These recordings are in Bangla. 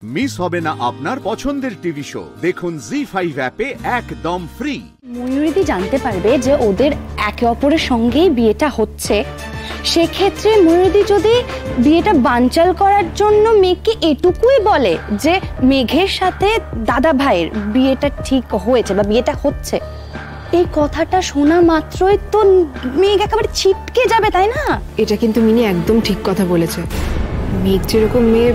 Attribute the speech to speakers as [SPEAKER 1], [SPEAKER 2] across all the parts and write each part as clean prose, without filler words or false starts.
[SPEAKER 1] মিস হবে না আপনার পছন্দের টিভি শো। দেখুন জি5 অ্যাপে একদম ফ্রি।
[SPEAKER 2] ময়ূরীদি জানতে পারবে যে ওদের একে অপরের সঙ্গেই বিয়েটা হচ্ছে, সেক্ষেত্রে ময়ূরীদি যদি বিয়েটা বানচাল করার জন্য মেঘকে এটুকুই বলে যে মেঘের সাথে দাদা ভাইয়ের বিয়েটা ঠিক হয়েছে বা বিয়েটা হচ্ছে, এই কথাটা শোনা মাত্রই তো মেঘ একেবারে ছিটকে যাবে, তাই না?
[SPEAKER 3] এটা কিন্তু মিনি একদম ঠিক কথা বলেছে। মেঘ যেরকম মেয়ে,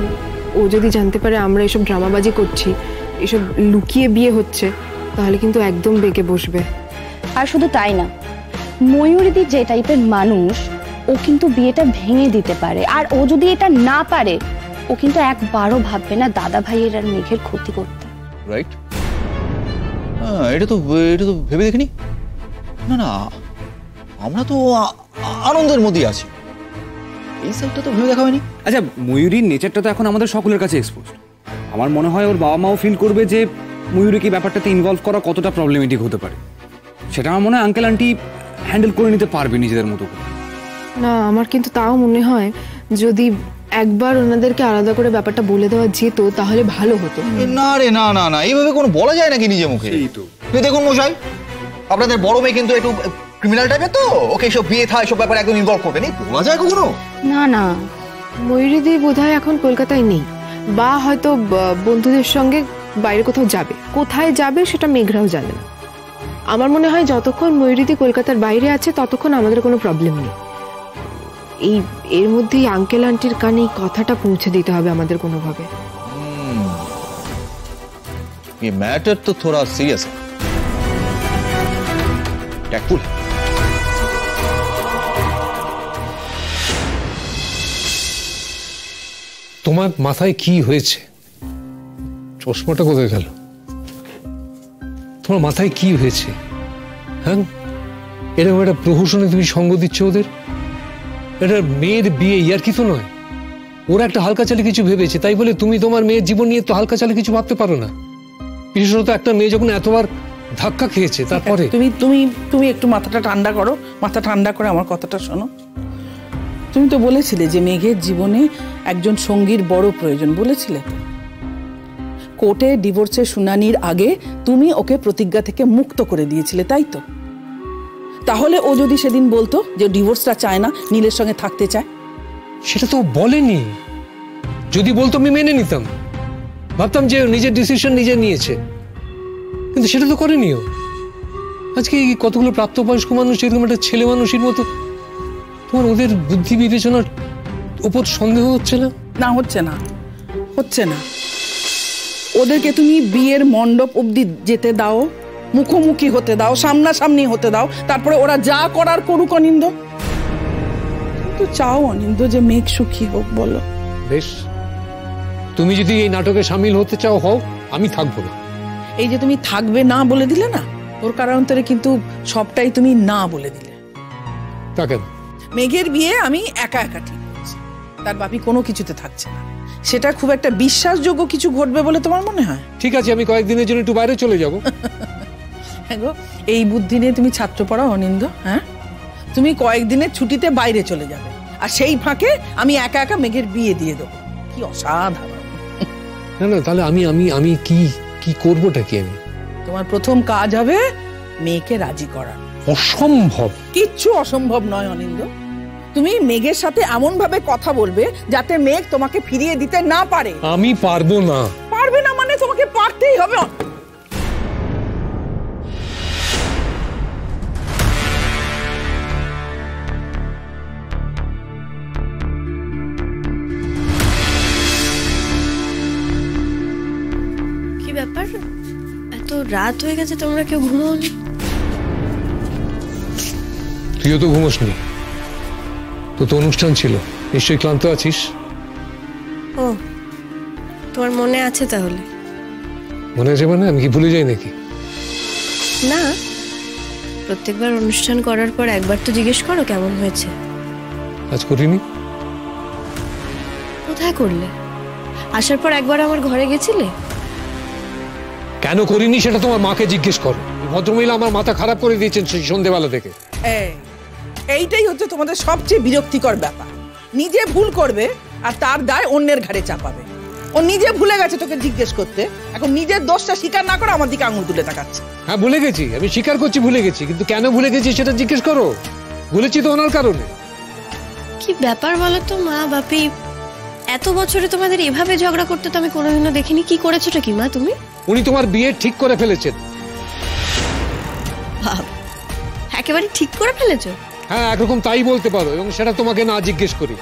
[SPEAKER 3] ও যদি জানতে পারে আমরা এসব ড্রামাবাজি করছি, এসব লুকিয়ে বিয়ে হচ্ছে, তাহলে কিন্তু একদম বেঁকে বসবে।
[SPEAKER 2] আর শুধু তাই না, ময়ূরীদি যে টাইপের মানুষ, ও কিন্তু বিয়েটা ভেঙে দিতে পারে। আর ও যদি এটা না পারে, ও কিন্তু একবারও ভাববে না দাদা ভাইয়ের আর মেঘের ক্ষতি করতে।
[SPEAKER 4] রাইট? এটা তো ভেবে দেখিনি। না না, আমরা তো আনন্দের মধ্যেই আছি, এই সাইডটা তো ভেবে দেখা হয়নি।
[SPEAKER 5] আচ্ছা, ময়ূরীর নেচারটা তো এখন আমাদের সকলের কাছে এক্সপোজ। আমার মনে হয় ওর বাবা মাও ফিল করবে যে ময়ূরীকে ব্যাপারটাতে ইনভলভ করা কতটা প্রবলেমেটিক হতে পারে। সেটা আমার মনে হয় আঙ্কেল আন্টি হ্যান্ডেল করে নিতে পারবে নিজেদের মতো করে।
[SPEAKER 3] না, আমার কিন্তু তাও মনে হয় যদি একবার ওনাদেরকে আলাদা করে ব্যাপারটা বলে দেওয়া যেত তাহলে ভালো হতো।
[SPEAKER 4] না রে, না না না, এইভাবে কোনো বলা যায় নাকি নিজে মুখে?
[SPEAKER 5] এই তো
[SPEAKER 4] দেখুন মশাই, আপনাদের বড় মেয়ে কিন্তু একটু ক্রিমিনাল টাইপের, তো ওকে সব বিয়ে থা এসব ব্যাপারে একদম ইনভলভ করবে না, বলা যায় কখনো?
[SPEAKER 3] না না, ময়ূরীদি বোধহয় এখন কলকাতায় নেই, বা হয়তো বন্ধুদের সঙ্গে বাইরে কোথাও যাবে। কোথায় যাবে সেটা মেঘরাও জানে না। আমার মনে হয় যতক্ষণ ময়ূরীদি কলকাতার বাইরে আছে ততক্ষণ আমাদের কোনো প্রবলেম নেই। এর মধ্যেই আঙ্কেল আন্টির কানে কথাটা পৌঁছে দিতে হবে আমাদের কোনোভাবে।
[SPEAKER 4] ये मैटर तो थोड़ा सीरियस है, टैक्टफुल।
[SPEAKER 6] তোমার মাথায় কি হয়েছে? চশমাটা কোথায় গেল? তোমার মাথায় কি হয়েছে? হ্যাঁ, এরকম একটা প্রহসনে তুমি সঙ্গ দিচ্ছ ওদের। এটা মেয়ের বিয়ে, ইয়ার কি তো নয়। ওরা একটা হালকা চালে কিছু ভেবেছে, তাই বলে তুমি তোমার মেয়ের জীবন নিয়ে তো হালকা চালে কিছু ভাবতে পারো না। বিশেষত একটা মেয়ে যখন এতবার ধাক্কা খেয়েছে তারপরে।
[SPEAKER 7] তুমি একটু মাথাটা ঠান্ডা করো, মাথা ঠান্ডা করে আমার কথাটা শোনো। তুমি তো বলেছিলে যে মেঘের জীবনে একজন সঙ্গীর বড় প্রয়োজন, বলেছিলে। কোর্টে ডিভোর্সের শুনানির আগে তুমি ওকে প্রতিজ্ঞা থেকে মুক্ত করে দিয়েছিলে, তাই তো? তাহলে ও যদি সেদিন বলতো যে ডিভোর্সটা চায় না, নীলের সঙ্গে থাকতে চায়,
[SPEAKER 6] সেটা তো বলেনি। যদি বলতো আমি মেনে নিতাম, ভাবতাম যে নিজের ডিসিশন নিজে নিয়েছে, কিন্তু সেটা তো করেনি ও। আজকে কতগুলো প্রাপ্তবয়স্ক মানুষ এরকম একটা ছেলে মানুষের মতো, তোমার ওদের বুদ্ধি বিবেচনার উপর সন্দেহ হচ্ছে না?
[SPEAKER 7] না, হচ্ছে না। ওদেরকে তুমি বিয়ের মণ্ডপ অবধি যেতে দাও, মুখোমুখি হতে দাও, সামনাসামনি হতে দাও, তারপরে ওরা যা করার করুক। অনিন্দ, তো চাও অনিন্দ যে মেঘ সুখী হোক, বলো?
[SPEAKER 6] বেশ, তুমি যদি এই নাটকে সামিল হতে চাও হও, আমি থাকবো না।
[SPEAKER 7] এই যে তুমি থাকবে না বলে দিলে না, ওর কারণে কিন্তু সবটাই তুমি না বলে দিলে।
[SPEAKER 6] তা কেন?
[SPEAKER 7] মেঘের বিয়ে আমি একা একা ঠিক করছি, তার বাপি কোনো কিছুতে থাকছে না। সেটা খুব একটা বিশ্বাসযোগ্য কিছু ঘটবে বলে তোমার মনে হয়?
[SPEAKER 6] ঠিক আছে, আমি কয়েকদিনের জন্য একটু বাইরে চলে যাবো।
[SPEAKER 7] হ্যাঁ গো, এই বুদ্ধি নিয়ে তুমি ছাত্র পড়াও অনিন্দ? হ্যাঁ, তুমি কয়েকদিনের ছুটিতে বাইরে চলে যাবে, আর সেই ফাঁকে আমি একা একা মেঘের বিয়ে দিয়ে দেবো। কি অসাধারণ!
[SPEAKER 6] না না, তাহলে আমি কি করবোটা কি? আমি
[SPEAKER 7] তোমার প্রথম কাজ হবে মেয়েকে রাজি করা।
[SPEAKER 6] অসম্ভব।
[SPEAKER 7] কিচ্ছু অসম্ভব নয় অনিন্দ। তুমি মেঘের সাথে এমন ভাবে কথা বলবে যাতে মেঘ তোমাকে ফিরিয়ে দিতে না পারে।
[SPEAKER 6] আমি পারবো না।
[SPEAKER 7] পারবে না মানে তোমাকে পারতেই হবে।
[SPEAKER 8] কি ব্যাপার, এত রাত হয়ে গেছে, তোমরা কেউ ঘুমাওনি?
[SPEAKER 6] তুইও তো ঘুমোসনি, তো অনুষ্ঠান ছিল, নিশ্চয়ই ক্লান্ত আছিস।
[SPEAKER 8] ও, তোমার মনে আছে তাহলে?
[SPEAKER 6] মনে আছে মানে? আমি কি ভুলে যাই নাকি?
[SPEAKER 8] না, প্রত্যেকবার অনুষ্ঠান করার পর একবার তো জিজ্ঞেস করো কেমন হয়েছে।
[SPEAKER 6] আজ করিনি।
[SPEAKER 8] কোথায় করলে? আসার পর একবার আমার ঘরে গেছিলে।
[SPEAKER 6] কেন করিনি সেটা তোমার মাকে জিজ্ঞেস করো। ভদ্রমহিলা আমার মাথা খারাপ করে দিয়েছেন সেই সন্ধ্যেবেলা থেকে।
[SPEAKER 7] এইটাই হচ্ছে তোমাদের সবচেয়ে বিরক্তিকর ব্যাপার। নিজে ভুল করবে আর তার দায় অন্যের ঘাড়ে চাপাবে। ও নিজে ভুলে গেছে তোকে জিজ্ঞেস করতে, এখন নিজের দোষটা স্বীকার না করে আমার দিকে আঙুল তুলে তাকাচ্ছে।
[SPEAKER 6] হ্যাঁ ভুলে গেছি, আমি স্বীকার করছি ভুলে গেছি, কিন্তু কেন ভুলে গেছি সেটা জিজ্ঞেস করো। ভুলেছি তো ওনার কারণে।
[SPEAKER 8] কি ব্যাপার বলো তো মা বাপি, এত বছরে তোমাদের এভাবে ঝগড়া করতে তো আমি কোনোদিনও দেখিনি। কি করেছোটা কি মা তুমি?
[SPEAKER 6] উনি তোমার বিয়ে ঠিক করে ফেলেছেন।
[SPEAKER 8] ভাব, একেবারে ঠিক করে ফেলেছো?
[SPEAKER 6] হ্যাঁ একরকম তাই বলতে পারো, এবং সেটা তোমাকে না জিজ্ঞেস করি।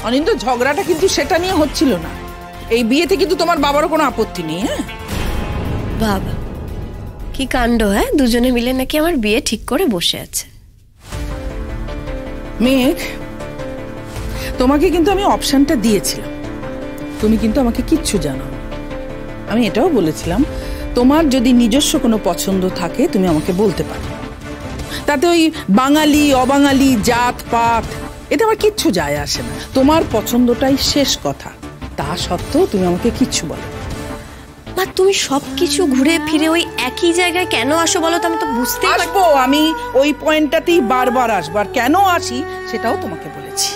[SPEAKER 7] অনিন্দ, ঝগড়াটা কিন্তু সেটা নিয়ে হচ্ছিল না। এই বিয়েতে কিন্তু তোমার বাবারও কোনো আপত্তি নেই। হ্যাঁ
[SPEAKER 8] বাবা, কি কাণ্ড! হ্যাঁ, দুজনে মিলে নাকি আমার বিয়ে ঠিক করে বসে আছে।
[SPEAKER 7] মেঘ, তোমাকে কিন্তু আমি অপশনটা দিয়েছিলাম, তুমি কিন্তু আমাকে কিচ্ছু জানাও। আমি এটাও বলেছিলাম তোমার যদি নিজস্ব কোনো পছন্দ থাকে তুমি আমাকে বলতে পারো, তাতে ওই বাঙালি অবাঙালি জাত পাত এটা আমার কিচ্ছু যায় আসে না। তোমার পছন্দটাই শেষ কথা। তা সত্ত্বেও তুমি আমাকে কিচ্ছু বলো।
[SPEAKER 8] মা, তুমি সবকিছু ঘুরে ফিরে ওই একই জায়গায় কেন আসো বলো তো? আমি তো বুঝতে
[SPEAKER 7] আসবো, আমি ওই পয়েন্টটাতেই বারবার আসবার কেন আসি সেটাও তোমাকে বলেছি।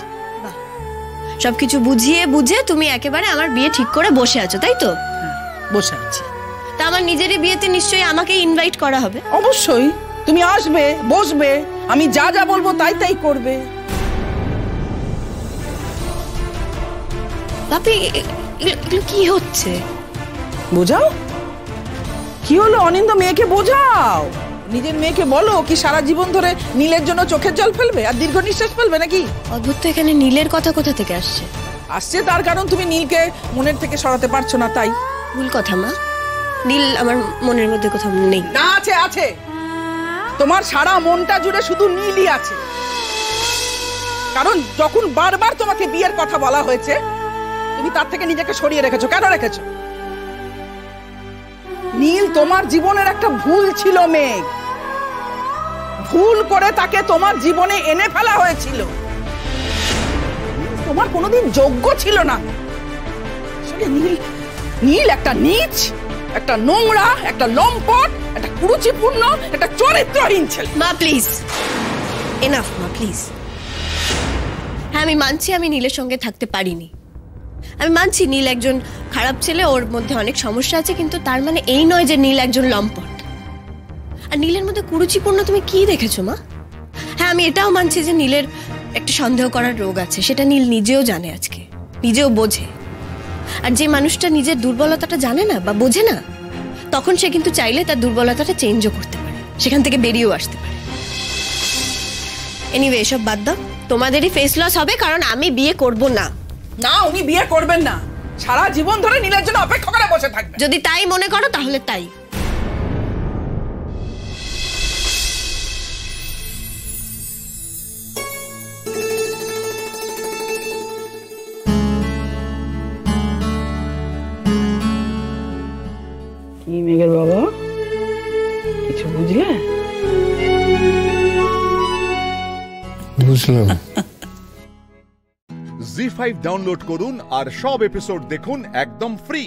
[SPEAKER 8] সবকিছু বুঝিয়ে বুঝে তুমি একেবারে আমার বিয়ে ঠিক করে বসে আছো, তাই তো?
[SPEAKER 7] বসে আছি।
[SPEAKER 8] তা আমার নিজেরই বিয়েতে নিশ্চয়ই আমাকে ইনভাইট করা হবে।
[SPEAKER 7] অবশ্যই তুমি আসবে, বসবে, আমি যা যা বলবো তাই তাই করবে।
[SPEAKER 8] বাপি, এগুলো কি হচ্ছে?
[SPEAKER 7] বোঝাও কি হলো অনিন্দ, মেয়েকে বোঝাও। নিজের মেয়েকে বলো কি সারা জীবন ধরে নীলের জন্য চোখের জল ফেলবে আর দীর্ঘ নিঃশ্বাস ফেলবে নাকি?
[SPEAKER 8] অদ্ভুত তো, এখানে নীলের কথা কোথা থেকে আসছে?
[SPEAKER 7] আসছে তার কারণ তুমি নীলকে মনের থেকে সরাতে পারছো না, তাই।
[SPEAKER 8] ভুল কথা মা, নীল আমার মনের মধ্যে কোথাও নেই।
[SPEAKER 7] না, আছে আছে, তোমার সারা মনটা জুড়ে শুধু নীলই আছে। কারণ যখন বারবার তোমাকে বিয়ের কথা বলা হয়েছে তুমি তার থেকে নিজেকে সরিয়ে রেখেছো। কেন রেখেছো? নীল তোমার জীবনের একটা ভুল ছিল মেঘ, ভুল করে তাকে তোমার জীবনে এনে ফেলা হয়েছিল। তোমার কোনোদিন যোগ্য ছিল না। আসলে নীল একটা নীচ, একটা নোংরা, একটা লম্পট, একটা কুরুচিপূর্ণ, একটা চরিত্রহীন ছেলে।
[SPEAKER 8] মা প্লিজ, এনাফ মা প্লিজ। হ্যাঁ আমি মানছি আমি নীলের সঙ্গে থাকতে পারিনি, আমি মানছি নীল একজন খারাপ ছেলে, ওর মধ্যে অনেক সমস্যা আছে, কিন্তু তার মানে এই নয় যে নীল একজন লম্পট। আর নীলের মধ্যে কুরুচিপূর্ণ তুমি কি দেখেছো মা? হ্যাঁ আমি এটাও মানছি যে নীলের একটা সন্দেহ করার রোগ আছে, সেটা নীল নিজেও জানে, আজকে নিজেও বোঝে। আর যে মানুষটা নিজের দুর্বলতাটা জানে না বা বোঝে না, তখন সে কিন্তু চাইলে তার দুর্বলতাটা চেঞ্জও করতে পারে, সেখান থেকে বেরিয়েও আসতে পারে। এনিওয়ে এসব বাদ দাও, তোমাদেরই ফেস লস হবে, কারণ আমি বিয়ে করব না।
[SPEAKER 7] না, উনি বিয়ে করবেন না, সারা জীবন ধরে নীলের জন্য অপেক্ষা করে বসে থাকবেন।
[SPEAKER 8] যদি তাই মনে করো তাহলে তাই।
[SPEAKER 7] কি মেঘের বাবা, কিছু বুঝলে?
[SPEAKER 6] বুঝলাম।
[SPEAKER 1] জি5 ডাউনলোড করুন আর সব এপিসোড দেখুন একদম ফ্রি।